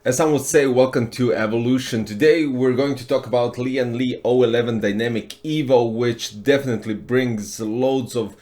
As some would say, welcome to Evolution. Today we're going to talk about Lian O11 Dynamic EVO, which definitely brings loads of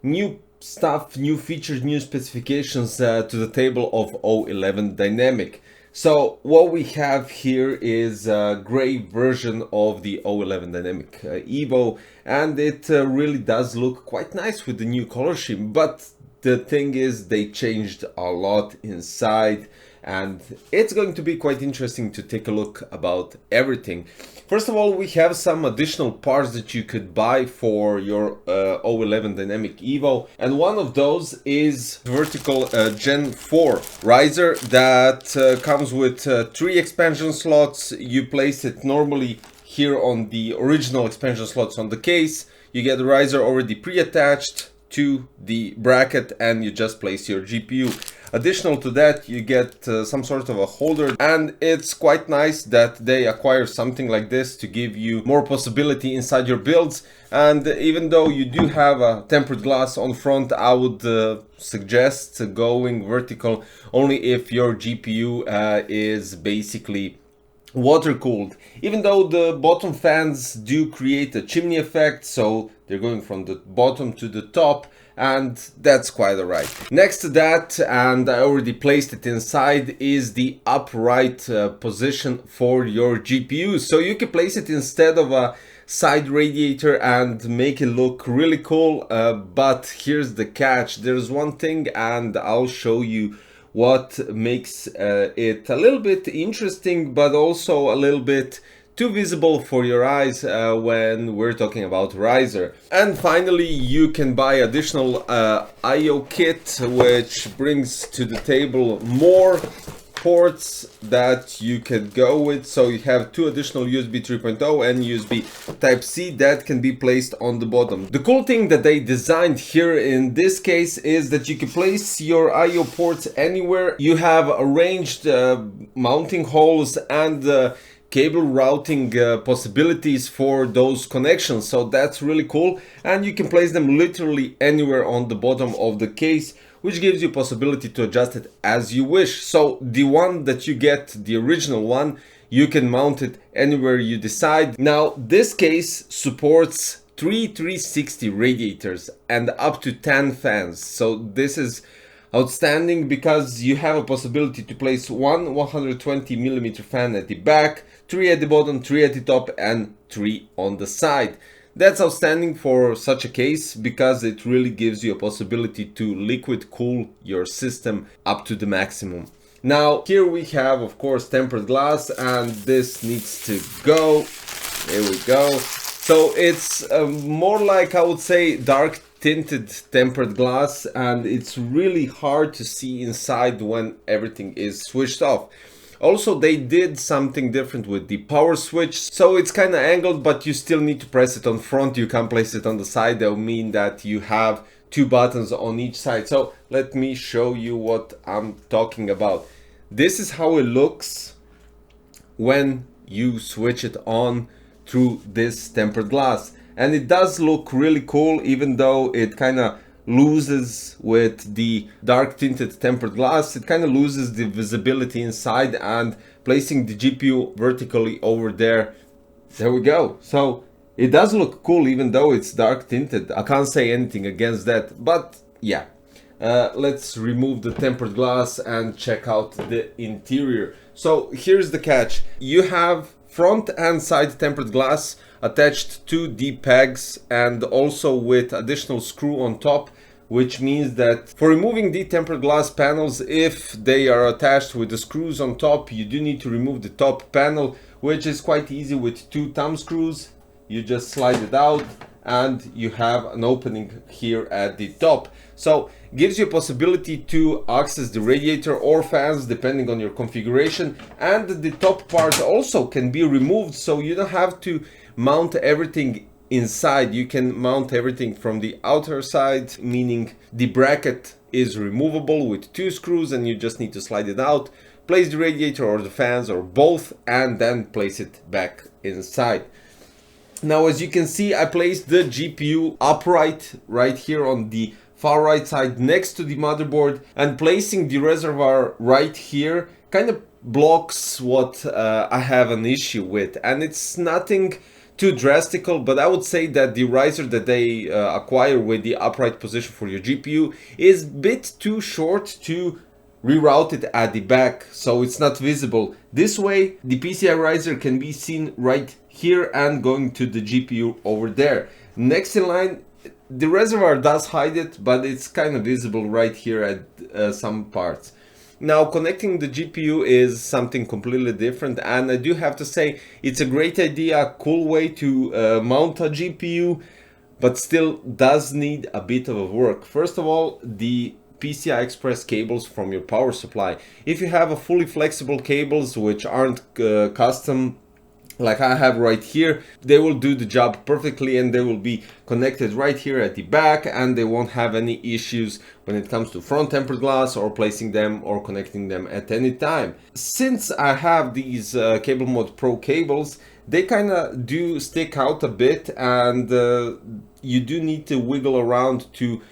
new stuff, new features, new specifications to the table of O11 Dynamic. So what we have here is a gray version of the O11 Dynamic EVO, and it really does look quite nice with the new color scheme, but the thing is they changed a lot inside, and it's going to be quite interesting to take a look about everything. First of all, we have some additional parts that you could buy for your O11 Dynamic EVO, and one of those is vertical Gen 4 riser that comes with 3 expansion slots. You place it normally here on the original expansion slots on the case. You get the riser already pre-attached to the bracket and you just place your GPU. Additional to that, you get some sort of a holder, and it's quite nice that they acquire something like this to give you more possibility inside your builds. And even though you do have a tempered glass on front, I would suggest going vertical only if your GPU is basically water cooled. Even though the bottom fans do create a chimney effect, so they're going from the bottom to the top, and that's quite alright. Next to that, and I already placed it inside, is the upright position for your GPU. So you can place it instead of a side radiator and make it look really cool, but here's the catch. There's one thing, and I'll show you what makes it a little bit interesting, but also a little bit too visible for your eyes when we're talking about riser. And finally, you can buy additional IO kit, which brings to the table more ports that you can go with. So you have 2 additional USB 3.0 and USB Type-C that can be placed on the bottom. The cool thing that they designed here in this case is that you can place your IO ports anywhere. You have arranged mounting holes and cable routing possibilities for those connections, so that's really cool, and you can place them literally anywhere on the bottom of the case, which gives you possibility to adjust it as you wish. So the one that you get, the original one, you can mount it anywhere you decide. Now this case supports 3 360 radiators and up to 10 fans, so this is outstanding because you have a possibility to place one 120mm fan at the back, 3 at the bottom, 3 at the top, and 3 on the side. That's outstanding for such a case because it really gives you a possibility to liquid cool your system up to the maximum. Now here we have, of course, tempered glass, and this needs to go. There we go. So it's more like, I would say, dark tinted tempered glass, and it's really hard to see inside when everything is switched off. Also, they did something different with the power switch, so it's kind of angled, but you still need to press it on front. You can't place it on the side. That will mean that you have 2 buttons on each side. So let me show you what I'm talking about. This is how it looks when you switch it on through this tempered glass. And it does look really cool, even though it kind of loses with the dark tinted tempered glass. It kind of loses the visibility inside, and placing the GPU vertically over there, there we go. So it does look cool even though it's dark tinted. I can't say anything against that, but yeah. Let's remove the tempered glass and check out the interior. So here's the catch. You have front and side tempered glass attached to the pegs, and also with additional screw on top, which means that for removing the tempered glass panels, if they are attached with the screws on top, you do need to remove the top panel, which is quite easy with 2 thumb screws. You just slide it out and you have an opening here at the top. So gives you a possibility to access the radiator or fans depending on your configuration, and the top part also can be removed, so you don't have to mount everything inside. You can mount everything from the outer side, meaning the bracket is removable with 2 screws and you just need to slide it out, place the radiator or the fans or both, and then place it back inside. Now, as you can see, I placed the GPU upright right here on the far right side next to the motherboard, and placing the reservoir right here kind of blocks what I have an issue with, and it's nothing too drastical, but I would say that the riser that they acquire with the upright position for your GPU is a bit too short to reroute it at the back, so it's not visible. This way the PCI riser can be seen right here and going to the GPU over there. Next in line, the reservoir does hide it, but it's kind of visible right here at some parts. Now connecting the GPU is something completely different, and I do have to say it's a great idea, a cool way to mount a GPU, but still does need a bit of work. First of all, the PCI Express cables from your power supply. If you have a fully flexible cables which aren't custom like I have right here, they will do the job perfectly, and they will be connected right here at the back, and they won't have any issues when it comes to front tempered glass or placing them or connecting them at any time. Since I have these Cable Mod Pro cables, they kind of do stick out a bit, and you do need to wiggle around to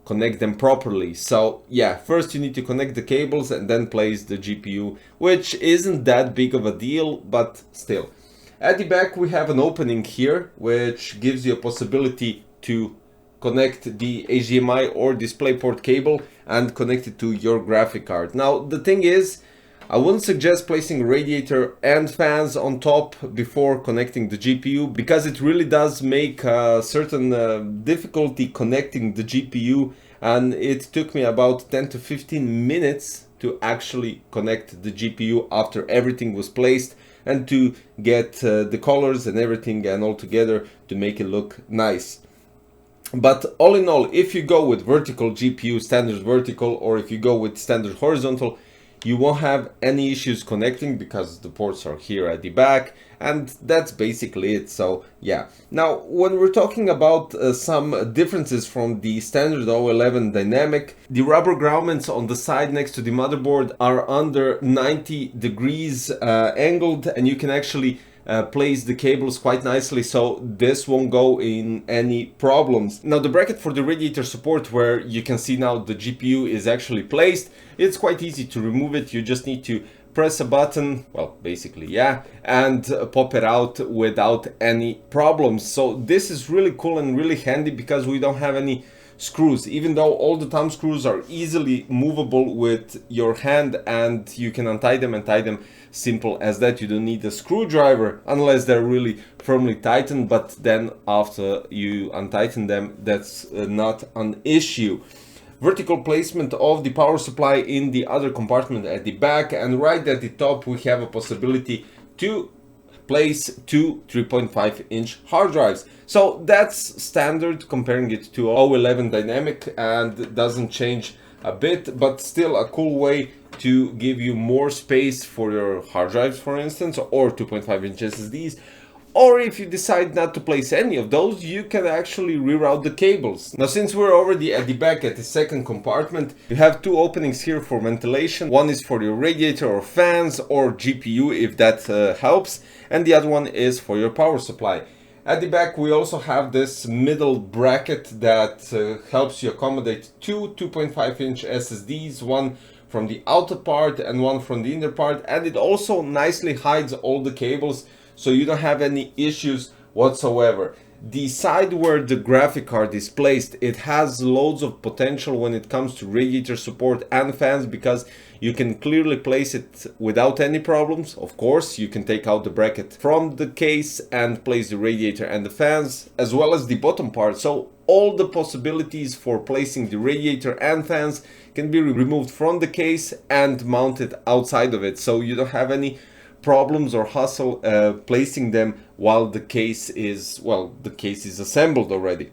connect them properly. So yeah, first you need to connect the cables and then place the GPU, which isn't that big of a deal, but still. At the back we have an opening here which gives you a possibility to connect the HDMI or DisplayPort cable and connect it to your graphic card. Now the thing is, I wouldn't suggest placing radiator and fans on top before connecting the GPU, because it really does make a certain difficulty connecting the GPU, and it took me about 10 to 15 minutes to actually connect the GPU after everything was placed, and to get the colors and everything and all together to make it look nice. But all in all, if you go with vertical GPU, standard vertical, or if you go with standard horizontal, you won't have any issues connecting because the ports are here at the back, and that's basically it. So yeah, now when we're talking about some differences from the standard O11 Dynamic, the rubber grommets on the side next to the motherboard are under 90 degrees angled, and you can actually place the cables quite nicely, so this won't go in any problems. Now the bracket for the radiator support, where you can see now the GPU is actually placed, it's quite easy to remove it. You just need to press a button, well basically yeah, and pop it out without any problems. So this is really cool and really handy because we don't have any screws, even though all the thumb screws are easily movable with your hand and you can untie them and tie them. Simple as that. You don't need a screwdriver unless they're really firmly tightened, but then after you untighten them, that's not an issue. Vertical placement of the power supply in the other compartment at the back, and right at the top we have a possibility to place two 3.5-inch hard drives. So that's standard comparing it to O11 Dynamic, and doesn't change a bit, but still a cool way to give you more space for your hard drives, for instance, or 2.5-inch SSDs. Or if you decide not to place any of those, you can actually reroute the cables. Now, since we're already at the back at the second compartment, you have two openings here for ventilation. One is for your radiator or fans or GPU, if that helps, and the other one is for your power supply. At the back we also have this middle bracket that helps you accommodate two 2.5-inch SSDs, one from the outer part and one from the inner part, and it also nicely hides all the cables, so you don't have any issues whatsoever. The side where the graphic card is placed, it has loads of potential when it comes to radiator support and fans, because you can clearly place it without any problems. Of course, you can take out the bracket from the case and place the radiator and the fans, as well as the bottom part. So all the possibilities for placing the radiator and fans can be removed from the case and mounted outside of it, so you don't have any problems or hassle placing them while the case is, well, the case is assembled already.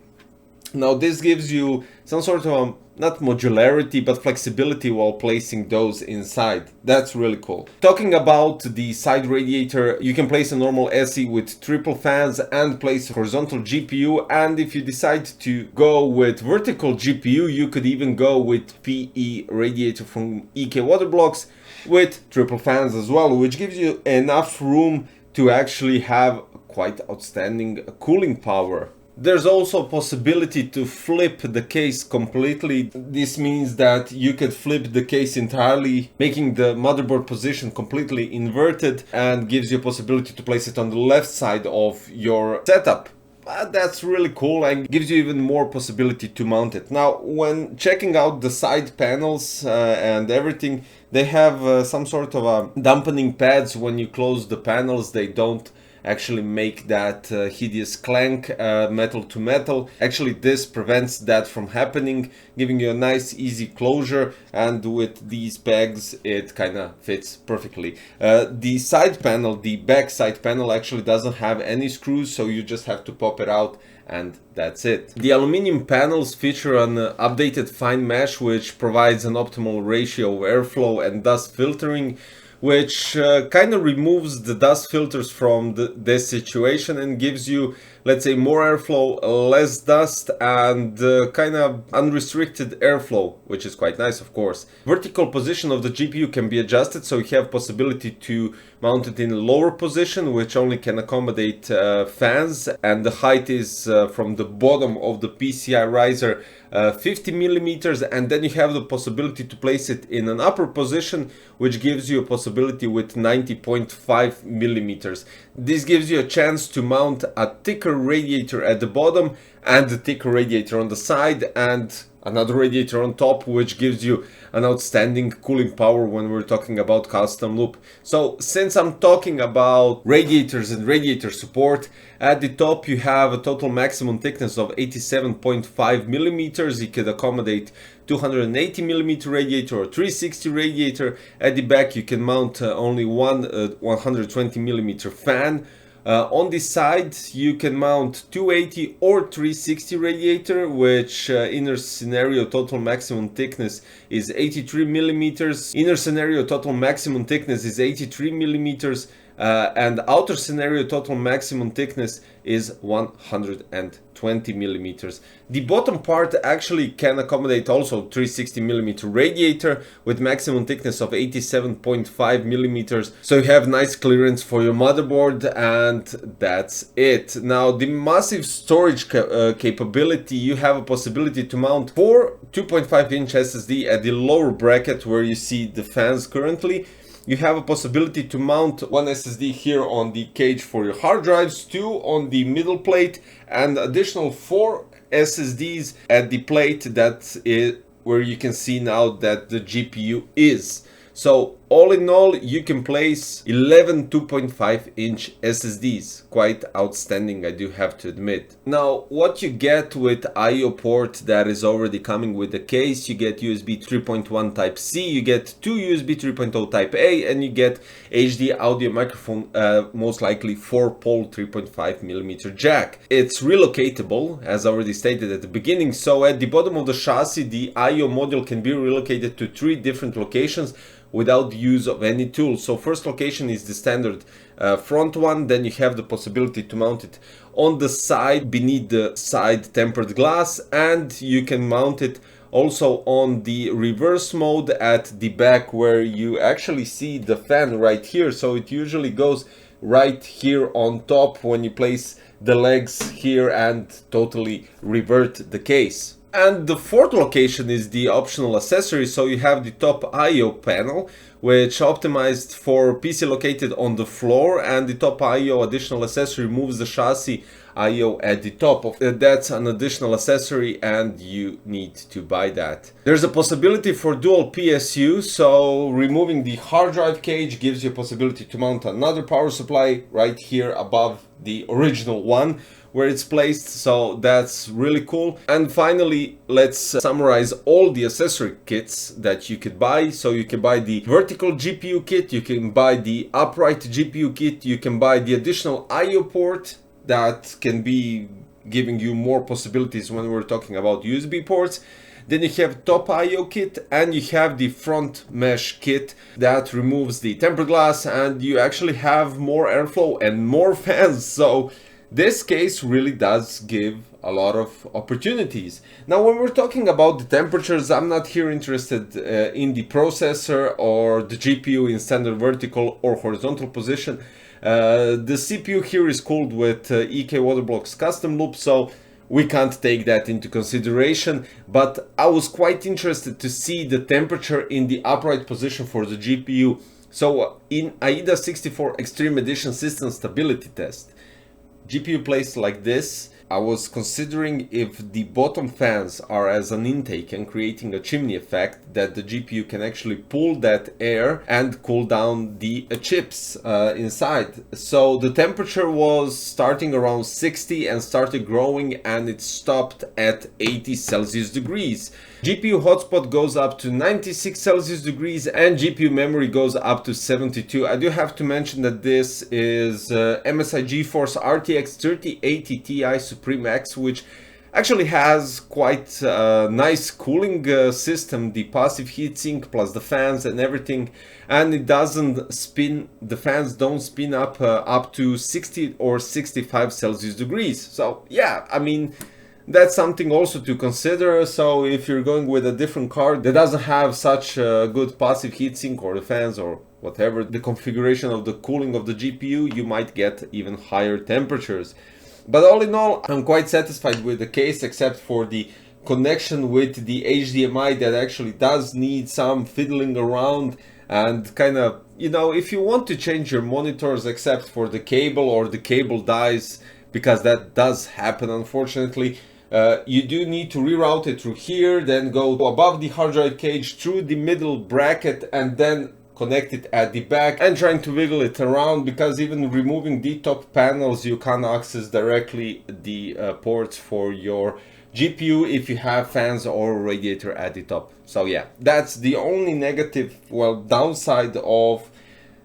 Now this gives you some sort of not modularity but flexibility while placing those inside. That's really cool. Talking about the side radiator, you can place a normal SE with triple fans and place horizontal GPU, and if you decide to go with vertical GPU, you could even go with PE radiator from EK Waterblocks with triple fans as well, which gives you enough room to actually have quite outstanding cooling power. There's also a possibility to flip the case completely. This means that you could flip the case entirely, making the motherboard position completely inverted, and gives you a possibility to place it on the left side of your setup. That's really cool and gives you even more possibility to mount it. Now, when checking out the side panels and everything, they have some sort of dampening pads. When you close the panels, they don't actually make that hideous clank metal to metal. Actually, this prevents that from happening, giving you a nice easy closure, and with these pegs it kind of fits perfectly. The side panel, the back side panel, actually doesn't have any screws, so you just have to pop it out and that's it. The aluminum panels feature an updated fine mesh which provides an optimal ratio of airflow and dust filtering, which kind of removes the dust filters from this situation and gives you, let's say, more airflow, less dust, and kind of unrestricted airflow, which is quite nice, of course. Vertical position of the GPU can be adjusted, so you have possibility to mount it in a lower position, which only can accommodate fans, and the height is from the bottom of the PCI riser 50 millimeters, and then you have the possibility to place it in an upper position, which gives you a possibility with 90.5 millimeters. This gives you a chance to mount a thicker radiator at the bottom and a thicker radiator on the side and another radiator on top, which gives you an outstanding cooling power when we're talking about custom loop. So since I'm talking about radiators and radiator support, at the top you have a total maximum thickness of 87.5 millimeters. You could accommodate 280 millimeter radiator or 360 radiator. At the back you can mount only one 120 millimeter fan. On the side you can mount 280 or 360 radiator, which inner scenario total maximum thickness is 83 millimeters. Inner scenario total maximum thickness is 83 millimeters. And outer scenario total maximum thickness is 120 millimeters. The bottom part actually can accommodate also 360 millimeter radiator with maximum thickness of 87.5 millimeters. So you have nice clearance for your motherboard, and that's it. Now, the massive storage capability, you have a possibility to mount 4 2.5-inch SSD at the lower bracket where you see the fans currently. You have a possibility to mount one SSD here on the cage for your hard drives, 2 on the middle plate, and additional 4 SSDs at the plate that is where you can see now that the GPU is. So all in all, you can place 11 2.5-inch SSDs. Quite outstanding, I do have to admit. Now, what you get with I/O port that is already coming with the case, you get USB 3.1 Type C, you get 2 USB 3.0 Type A, and you get HD audio microphone, most likely 4-pole 3.5mm jack. It's relocatable, as already stated at the beginning, so at the bottom of the chassis, the I/O module can be relocated to 3 different locations without the use of any tool. So first location is the standard front one, then you have the possibility to mount it on the side beneath the side tempered glass, and you can mount it also on the reverse mode at the back where you actually see the fan right here. So it usually goes right here on top when you place the legs here and totally revert the case. And the fourth location is the optional accessory. So you have the top I/O panel, which optimized for PC located on the floor, and the top I/O additional accessory moves the chassis I/O at the top of that's an additional accessory, and you need to buy that. There's a possibility for dual PSU, so removing the hard drive cage gives you a possibility to mount another power supply right here above the original one where it's placed, so that's really cool. And finally, let's summarize all the accessory kits that you could buy. So you can buy the vertical GPU kit, you can buy the upright GPU kit, you can buy the additional I/O port that can be giving you more possibilities when we're talking about USB ports. Then you have top I/O kit, and you have the front mesh kit that removes the tempered glass, and you actually have more airflow and more fans. So this case really does give a lot of opportunities. Now, when we're talking about the temperatures, I'm not here interested in the processor or the GPU in standard vertical or horizontal position. The CPU here is cooled with EK Waterblock's custom loop, so we can't take that into consideration, but I was quite interested to see the temperature in the upright position for the GPU. So in AIDA 64 Extreme Edition System Stability Test, GPU placed like this, I was considering if the bottom fans are as an intake and creating a chimney effect, that the GPU can actually pull that air and cool down the chips inside. So the temperature was starting around 60 and started growing, and it stopped at 80 Celsius degrees. GPU hotspot goes up to 96 Celsius degrees and GPU memory goes up to 72. I do have to mention that this is MSI GeForce RTX 3080 Ti Supreme X, which actually has quite a nice cooling system, the passive heatsink plus the fans and everything, and it doesn't spin, the fans don't spin up to 60 or 65 Celsius degrees. So yeah, I mean, that's something also to consider. So if you're going with a different card that doesn't have such a good passive heatsink or the fans or whatever the configuration of the cooling of the GPU, you might get even higher temperatures. But all in all, I'm quite satisfied with the case, except for the connection with the HDMI that actually does need some fiddling around, and kind of, you know, if you want to change your monitors except for the cable or the cable dies, because that does happen unfortunately, you do need to reroute it through here, then go above the hard drive cage through the middle bracket and then connect it at the back, and trying to wiggle it around, because even removing the top panels, you can't access directly the ports for your GPU if you have fans or radiator at the top. So yeah, that's the only negative, well, downside of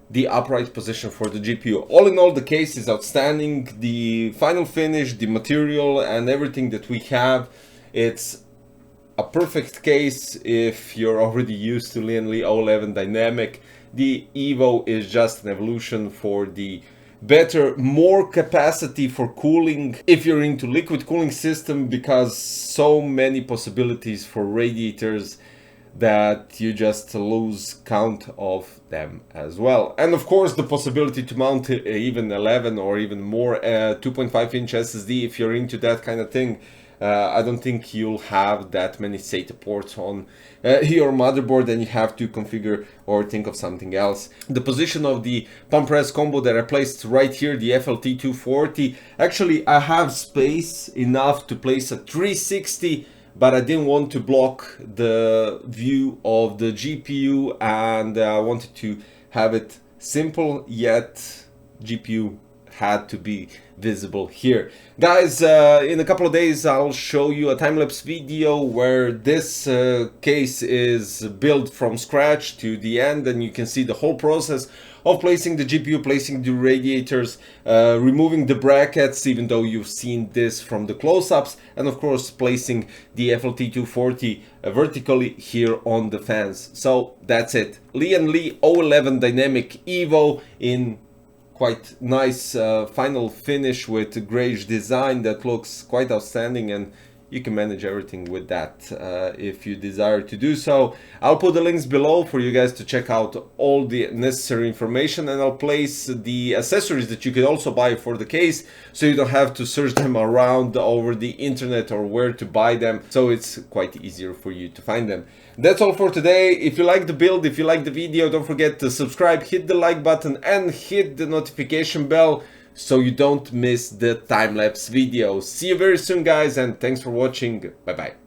the upright position for the GPU. All in all, the case is outstanding. The final finish, the material and everything that we have, it's a perfect case if you're already used to Lian Li O11 Dynamic. The EVO is just an evolution for the better, more capacity for cooling if you're into liquid cooling system, because so many possibilities for radiators that you just lose count of them as well. And of course the possibility to mount even 11 or even more 2.5 inch SSD if you're into that kind of thing. I don't think you'll have that many SATA ports on your motherboard, and you have to configure or think of something else. The position of the pump press combo that I placed right here, the FLT 240, actually I have space enough to place a 360, but I didn't want to block the view of the GPU, and I wanted to have it simple, yet GPU had to be visible here. Guys, in a couple of days I'll show you a time-lapse video where this case is built from scratch to the end, and you can see the whole process of placing the GPU, placing the radiators, removing the brackets, even though you've seen this from the close-ups, and of course placing the FLT 240 vertically here on the fans. So that's it. Lian Li O11 Dynamic EVO in quite nice final finish with grayish design that looks quite outstanding, and you can manage everything with that if you desire to do so. I'll put the links below for you guys to check out all the necessary information, and I'll place the accessories that you could also buy for the case, so you don't have to search them around over the internet or where to buy them, so it's quite easier for you to find them. That's all for today. If you like the build, if you like the video, don't forget to subscribe, hit the like button and hit the notification bell so you don't miss the time-lapse videos. See you very soon, guys, and thanks for watching. Bye bye.